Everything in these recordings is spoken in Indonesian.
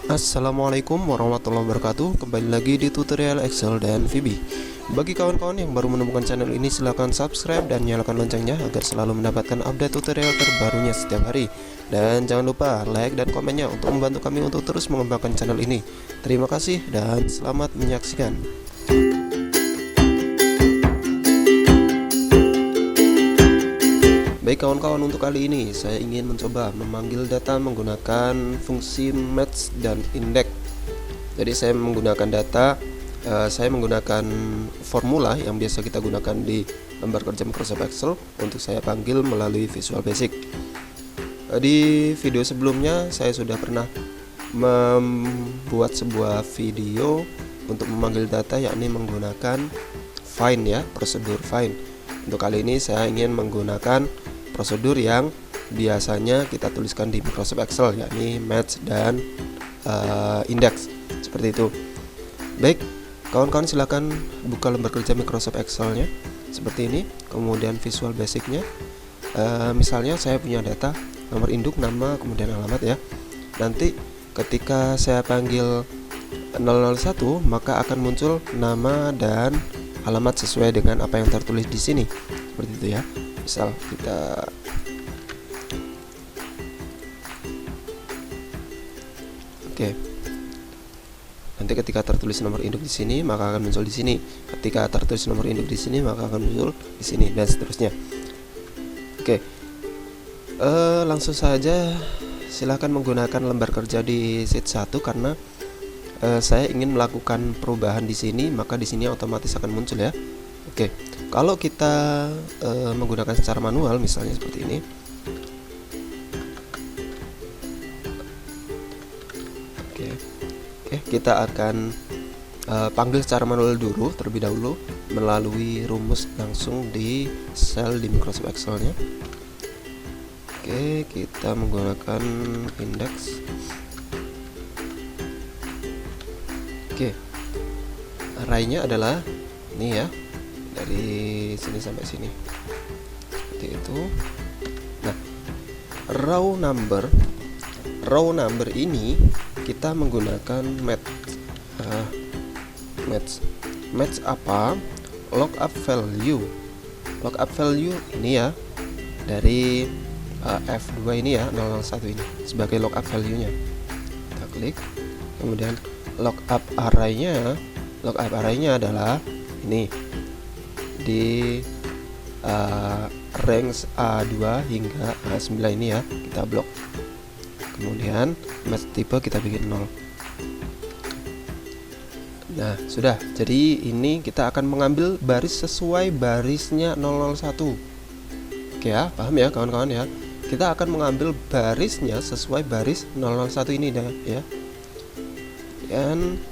Assalamualaikum warahmatullahi wabarakatuh. Kembali lagi di tutorial Excel dan VB. Bagi kawan-kawan yang baru menemukan channel ini, silahkan subscribe dan nyalakan loncengnya agar selalu mendapatkan update tutorial terbarunya setiap hari. Dan jangan lupa like dan komennya untuk membantu kami untuk terus mengembangkan channel ini. Terima kasih dan selamat menyaksikan. Baik kawan-kawan, untuk kali ini saya ingin mencoba memanggil data menggunakan fungsi match dan index. Jadi saya menggunakan data, saya menggunakan formula yang biasa kita gunakan di lembar kerja Microsoft Excel untuk saya panggil melalui Visual Basic. Di video sebelumnya saya sudah pernah membuat sebuah video untuk memanggil data, yakni menggunakan find ya, prosedur find. Untuk kali ini saya ingin menggunakan prosedur yang biasanya kita tuliskan di Microsoft Excel, yakni match dan index, seperti itu. Baik kawan-kawan, silakan buka lembar kerja Microsoft Excel-nya seperti ini, kemudian Visual Basic-nya. Misalnya saya punya data nomor induk, nama, kemudian alamat ya. Nanti ketika saya panggil 001 maka akan muncul nama dan alamat sesuai dengan apa yang tertulis di sini, seperti itu ya. Misal kita nanti ketika tertulis nomor induk di sini maka akan muncul di sini, ketika tertulis nomor induk di sini maka akan muncul di sini, dan seterusnya. Langsung saja silahkan menggunakan lembar kerja di sheet 1 karena saya ingin melakukan perubahan di sini, maka di sini otomatis akan muncul ya. Kalau kita menggunakan secara manual, misalnya seperti ini. Kita akan panggil secara manual dulu, terlebih dahulu melalui rumus langsung di sel di Microsoft Excel-nya. Kita menggunakan index. Array-nya adalah ini ya, dari sini sampai sini, seperti itu. Nah, row number ini kita menggunakan match apa? Lookup value ini ya, dari F2 ini ya, 001 ini sebagai lookup value-nya. Kita klik, kemudian lookup array-nya adalah ini di range A2 hingga A9 ini ya, kita blok. Kemudian match type kita bikin 0. Nah, sudah. Jadi ini kita akan mengambil baris sesuai barisnya 001. Ya, paham ya kawan-kawan ya? Kita akan mengambil barisnya sesuai baris 001 ini ya. Dan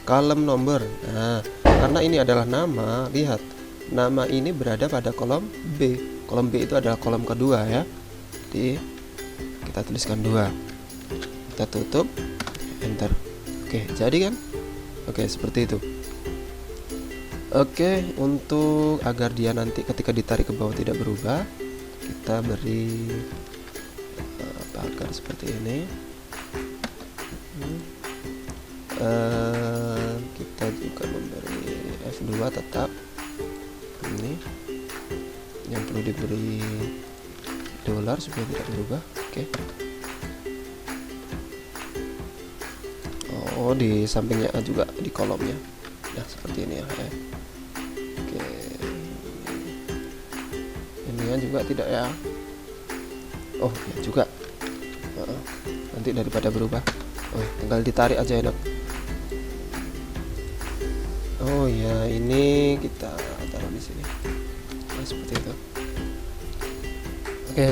kolom nomor. Nah, karena ini adalah nama, lihat. Nama ini berada pada kolom B. Kolom B itu adalah kolom kedua ya. Jadi kita tuliskan 2. Kita tutup, enter. Jadi kan? Seperti itu. Untuk agar dia nanti ketika ditarik ke bawah tidak berubah, kita beri pagar seperti ini. Kita juga memberi F2 tetap ini, yang perlu diberi dolar supaya tidak berubah. Di sampingnya juga di kolomnya. Nah, seperti ini ya. Ini juga tidak ya. Ya juga. Nanti daripada berubah, tinggal ditarik aja enak. Ya, ini kita taruh di sini. Nah, seperti itu.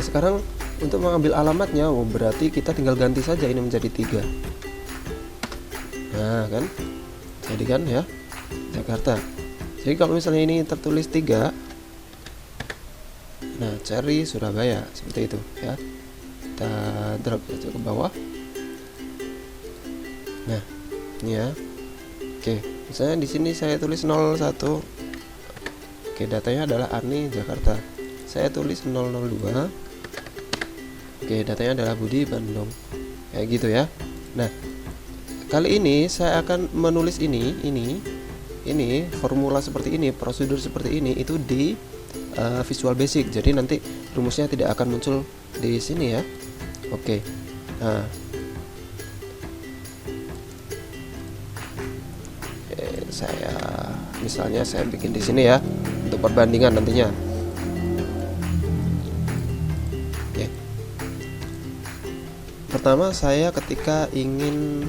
Sekarang untuk mengambil alamatnya, berarti kita tinggal ganti saja ini menjadi 3. Nah, kan? Jadi kan ya, Jakarta. Jadi kalau misalnya ini tertulis 3, nah, Cherry Surabaya, seperti itu ya. Kita drag aja ke bawah. Nah, ini ya. Misalnya di sini saya tulis 01. Datanya adalah Ani Jakarta. Saya tulis 002. Datanya adalah Budi Bandung. Kayak gitu ya. Nah, kali ini saya akan menulis ini formula seperti ini, prosedur seperti ini itu di Visual Basic. Jadi nanti rumusnya tidak akan muncul di sini ya. Oke. Nah, misalnya saya bikin di sini ya untuk perbandingan nantinya. Oke. Pertama saya ketika ingin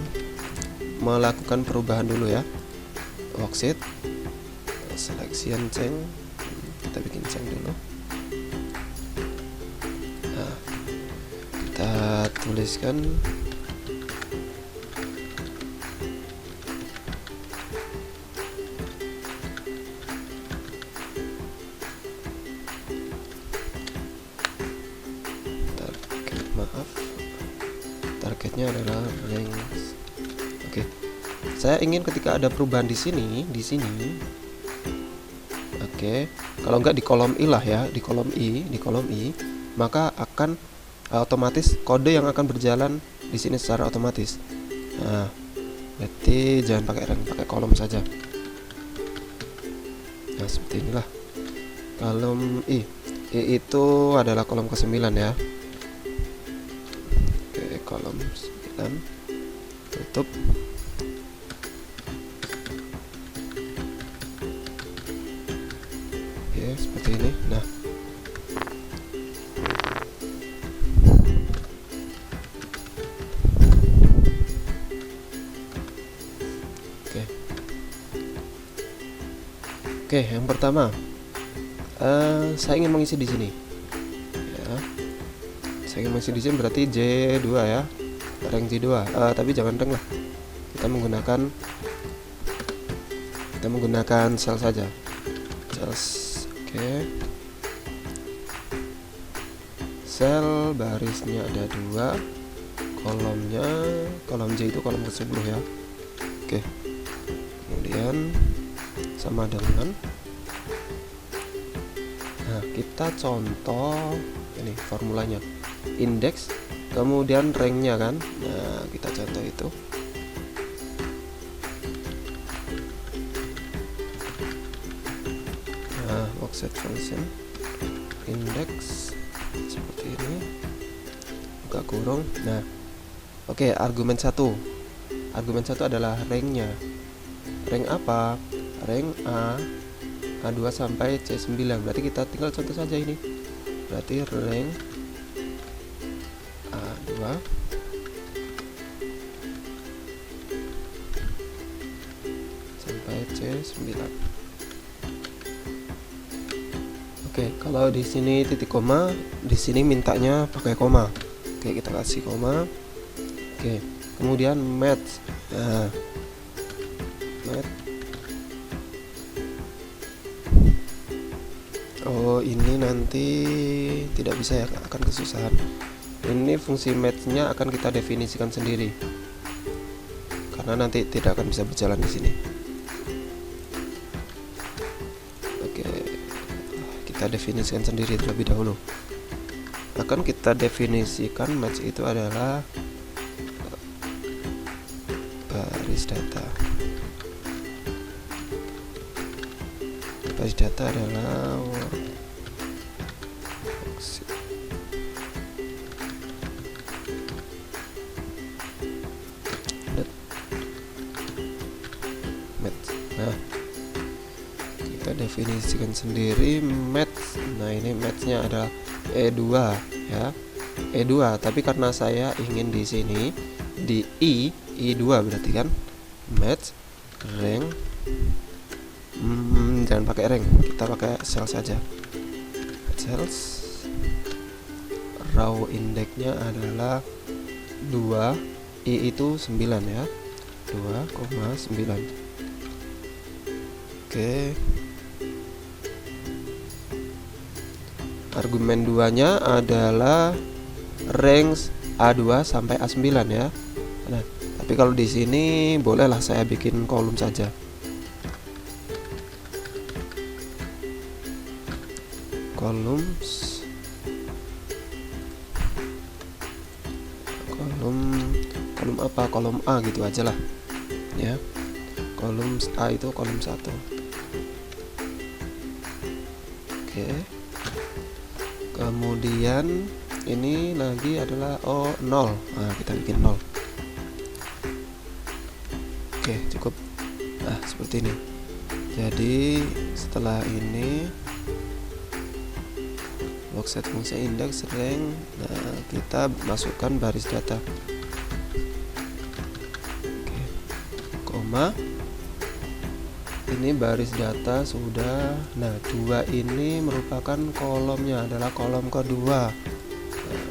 melakukan perubahan dulu ya, worksheet, selection change, kita bikin change dulu. Nah, kita tuliskan targetnya adalah range. Oke. Saya ingin ketika ada perubahan di sini. Oke. Kalau enggak di kolom I lah ya, di kolom I, maka akan otomatis kode yang akan berjalan di sini secara otomatis. Nah, berarti jangan pakai rank, pakai kolom saja. Nah, seperti inilah. Kolom I itu adalah kolom ke-9 ya. Kolom 9, tutup. Oke, seperti ini. Nah, oke, yang pertama saya ingin mengisi di sini ya. Saya ingin mengisi di sini berarti J2 ya, rank J2. Tapi jangan rank lah, kita menggunakan sel saja, cells. Oke, sel barisnya ada 2, kolom J itu kolom ke-10 ya. Oke, kemudian sama dengan, nah kita contoh ini formulanya, indeks kemudian ranknya kan. Nah, kita contoh itu. Nah, worksheet function indeks seperti ini, buka kurung. Nah, oke, argumen 1 adalah ranknya. Rank apa? Rank A2 sampai C9. Berarti kita tinggal contoh saja ini. Berarti rank A2 sampai C9. Oke, kalau di sini titik koma, di sini mintanya pakai koma. Oke, kita kasih koma. Oke, kemudian match. Nah, match. Oh, ini nanti tidak bisa ya, akan kesusahan. Ini fungsi match-nya akan kita definisikan sendiri, karena nanti tidak akan bisa berjalan di sini. Oke, kita definisikan sendiri terlebih dahulu. Akan kita definisikan match itu adalah baris data. Baris data adalah worksheet. Match. Nah, kita definisikan sendiri match. Nah, ini matchnya adalah E2 ya, E2. Tapi karena saya ingin di sini di I2 berarti kan match rank. Jangan pakai rank, kita pakai sel saja. Cells, raw indexnya adalah 2, I itu 9 ya, 2,9. Oke, argumen 2 nya adalah range A2 sampai A9 ya. Nah, tapi kalau di sini bolehlah saya bikin kolom saja. kolom apa, kolom A gitu aja lah ya. Kolom A itu kolom 1. Oke, kemudian ini lagi adalah 0. Nah, kita bikin 0. Oke, cukup. Nah, seperti ini. Jadi setelah ini workset fungsi indeks rank, nah kita masukkan baris data. Oke, koma, ini baris data sudah. Nah, 2 ini merupakan kolomnya, adalah kolom kedua. Nah,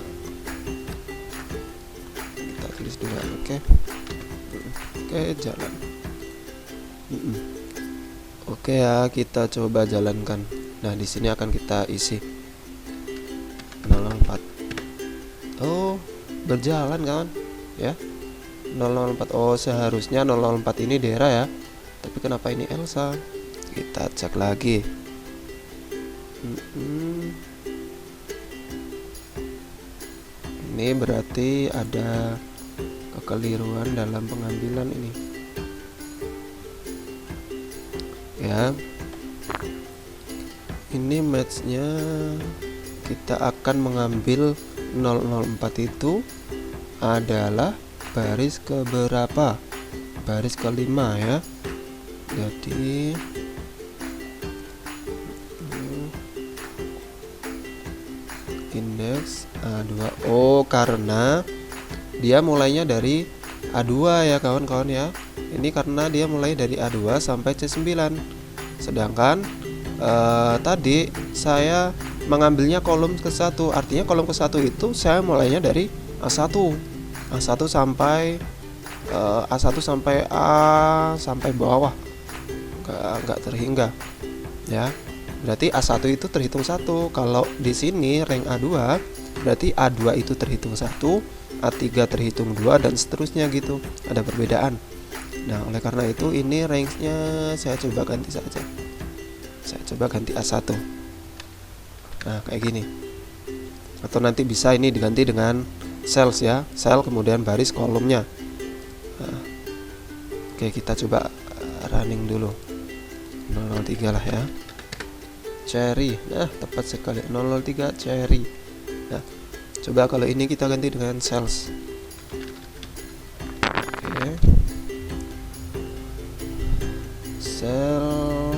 kita tulis 2. Oke, jalan. Oke ya, kita coba jalankan. Nah, di sini akan kita isi 004. Oh, berjalan kawan ya. 004. Oh, seharusnya 004 ini Dera ya. Tapi kenapa ini Elsa? Kita cek lagi. Ini berarti ada kekeliruan dalam pengambilan ini ya. Ini matchnya kita akan mengambil 004 itu adalah baris keberapa? Baris kelima ya. Jadi indeks A2. Oh, karena dia mulainya dari A2 ya kawan-kawan ya. Ini karena dia mulai dari A2 sampai C9. Sedangkan tadi saya mengambilnya kolom ke-1. Artinya kolom ke-1 itu saya mulainya dari A1. A1 sampai A1 sampai A sampai bawah. Enggak terhingga. Ya. Berarti A1 itu terhitung 1. Kalau di sini rank A2, berarti A2 itu terhitung 1, A3 terhitung 2 dan seterusnya gitu. Ada perbedaan. Nah, oleh karena itu ini range-nya saya coba ganti saja. Saya coba ganti A1. Nah, kayak gini. Atau nanti bisa ini diganti dengan cells ya. Cell kemudian baris kolomnya. Nah, oke, kita coba running dulu. 003 lah ya. Cherry. Nah, tepat sekali. 003 cherry. Nah, coba kalau ini kita ganti dengan cells. Oke. Sel.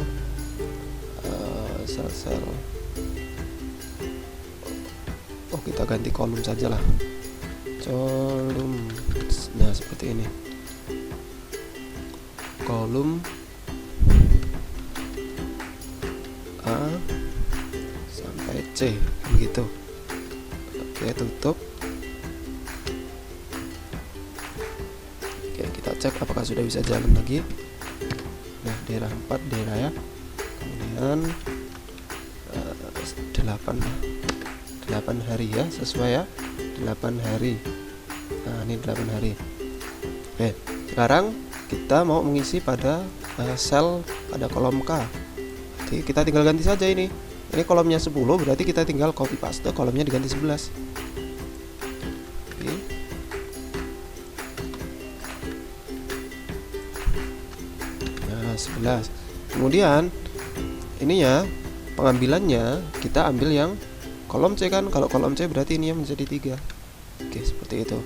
Oh, kita ganti kolom saja lah. Kolom. Nah, seperti ini. Kolom A sampai C begitu. Oke, tutup. Oke, kita cek apakah sudah bisa jalan lagi. Nah, daerah 4 daerah ya. Kemudian 8 hari ya, sesuai ya. 8 hari. Nah, ini 8 hari. Oke, sekarang kita mau mengisi pada sel pada kolom K. Jadi kita tinggal ganti saja ini. Ini kolomnya 10, berarti kita tinggal copy paste, kolomnya diganti 11. Oke. Nah, 11. Kemudian ininya pengambilannya kita ambil yang kolom C kan. Kalau kolom C berarti ini yang menjadi 3. Oke, seperti itu.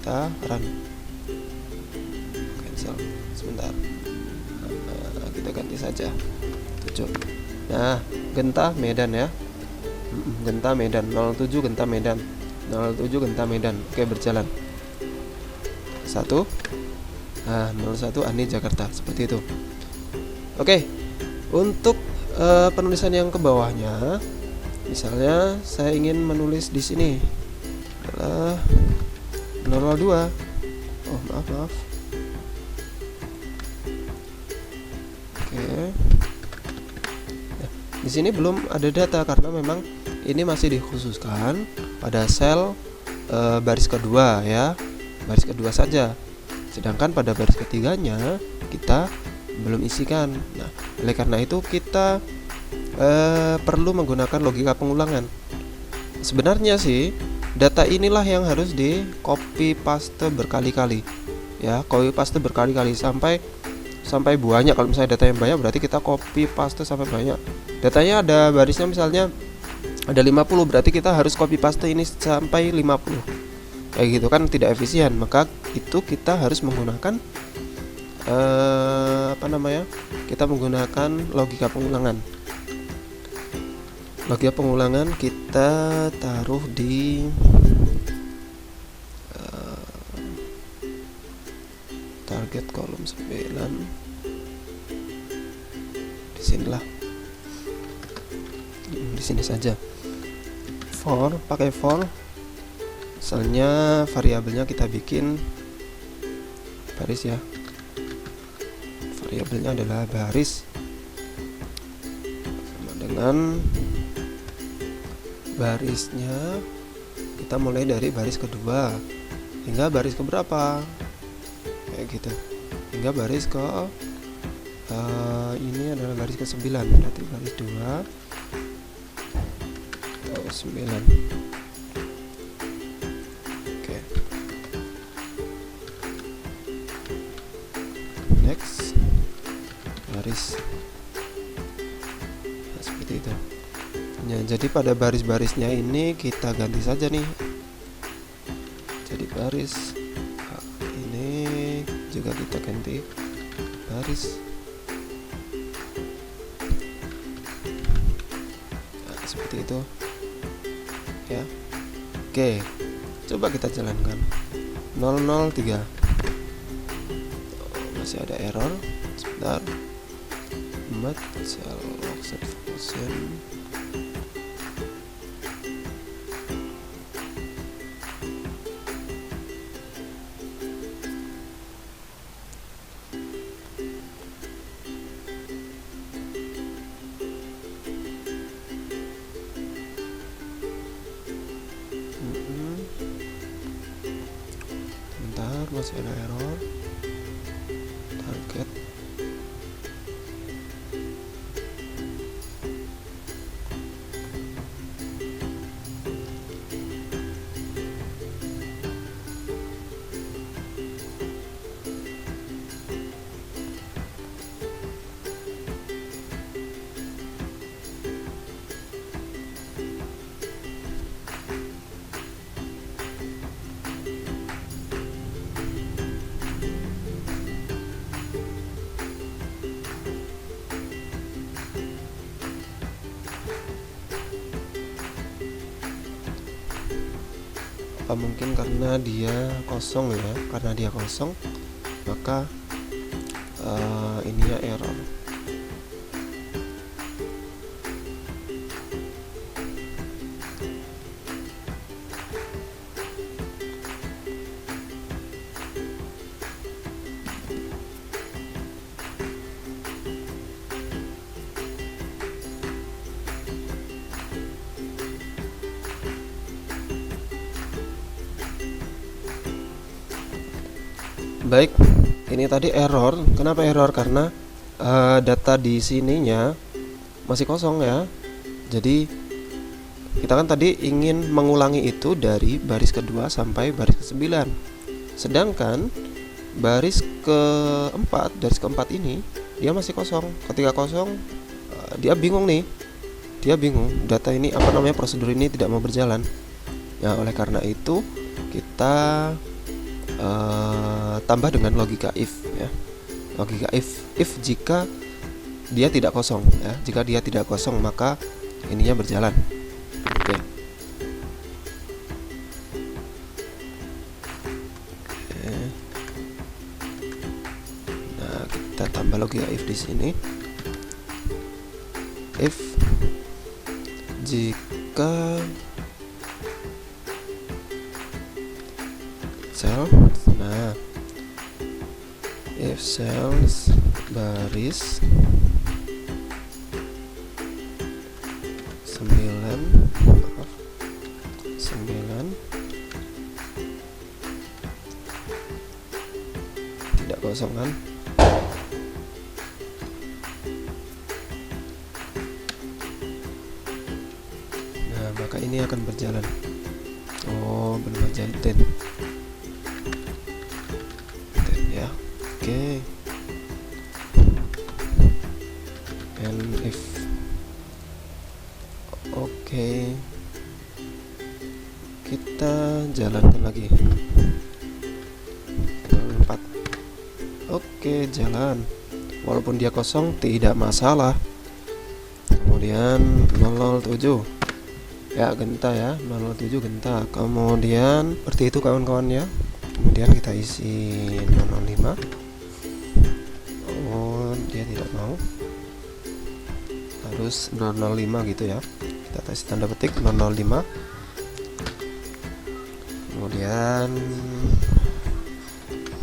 Kita run. Cancel. Sebentar. Kita ganti saja 7. Nah, Genta Medan ya. Genta Medan 07 Genta Medan. 07 Genta Medan. Oke, berjalan. 1. Nah, 01 Ani Jakarta. Seperti itu. Oke. Untuk penulisan yang ke bawahnya, misalnya saya ingin menulis di sini adalah 002. Oh, maaf. Oke. Nah, di sini belum ada data karena memang ini masih dikhususkan pada sel baris kedua ya, baris kedua saja. Sedangkan pada baris ketiganya kita belum isikan. Nah, oleh karena itu kita perlu menggunakan logika pengulangan. Sebenarnya sih Data inilah yang harus di copy paste berkali-kali ya, copy paste berkali-kali sampai banyak. Kalau misalnya data yang banyak berarti kita copy paste sampai banyak. Datanya ada barisnya misalnya ada 50, berarti kita harus copy paste ini sampai 50. Kayak gitu kan tidak efisien. Maka itu kita harus menggunakan kita menggunakan logika pengulangan. Logika pengulangan kita taruh di target kolom 9. Di sinilah. Di sini saja. For, pakai for. Misalnya variabelnya kita bikin baris ya. Variabelnya adalah baris sama dengan barisnya kita mulai dari baris kedua hingga baris keberapa, kayak gitu, hingga baris ke ini adalah baris ke 9, berarti baris 2 atau 9. Oke. Next baris, nah, seperti itu ya. Jadi pada baris-barisnya ini kita ganti saja nih, jadi baris ini juga kita ganti baris, nah, seperti itu ya. Oke, coba kita jalankan. 003 masih ada error, sebentar. Mat cell offset function bentar, masih ada error. Target apa mungkin karena dia kosong ya, karena dia kosong maka ininya error. Baik, ini tadi error. Kenapa error? Karena data di sininya masih kosong ya. Jadi kita kan tadi ingin mengulangi itu dari baris kedua sampai baris ke-9. Sedangkan baris keempat ini dia masih kosong. Ketika kosong, dia bingung nih. Dia bingung. Data ini prosedur ini tidak mau berjalan. Ya, oleh karena itu kita tambah dengan logika if ya. Logika if jika dia tidak kosong ya. Jika dia tidak kosong maka ininya berjalan. Oke. Nah, kita tambah logika if di sini. If jika cell, nah if cells baris 9 tidak kosong kan. Nah, maka ini akan berjalan. Oh, بالمجال 10 ya. Oke. And if oke, kita jalankan lagi 4. Oke, jalan. Walaupun dia kosong tidak masalah. Kemudian 007 ya, genta ya, 007 genta. Kemudian seperti itu kawan-kawan ya. Kemudian kita isi 005. Oh, dia tidak mau, harus 005 gitu ya. Kita kasih tanda petik 005. Kemudian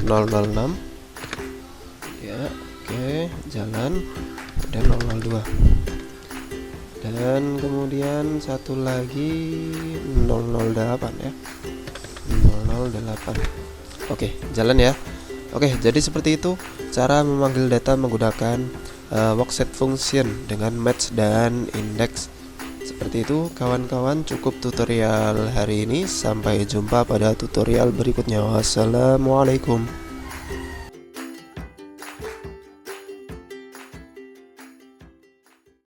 006 ya. Oke, jalan. Kemudian 002 dan kemudian satu lagi 008 ya, 008. Oke, jalan ya. Oke, jadi seperti itu cara memanggil data menggunakan workset function dengan match dan index. Seperti itu kawan-kawan, cukup tutorial hari ini. Sampai jumpa pada tutorial berikutnya. Wassalamualaikum.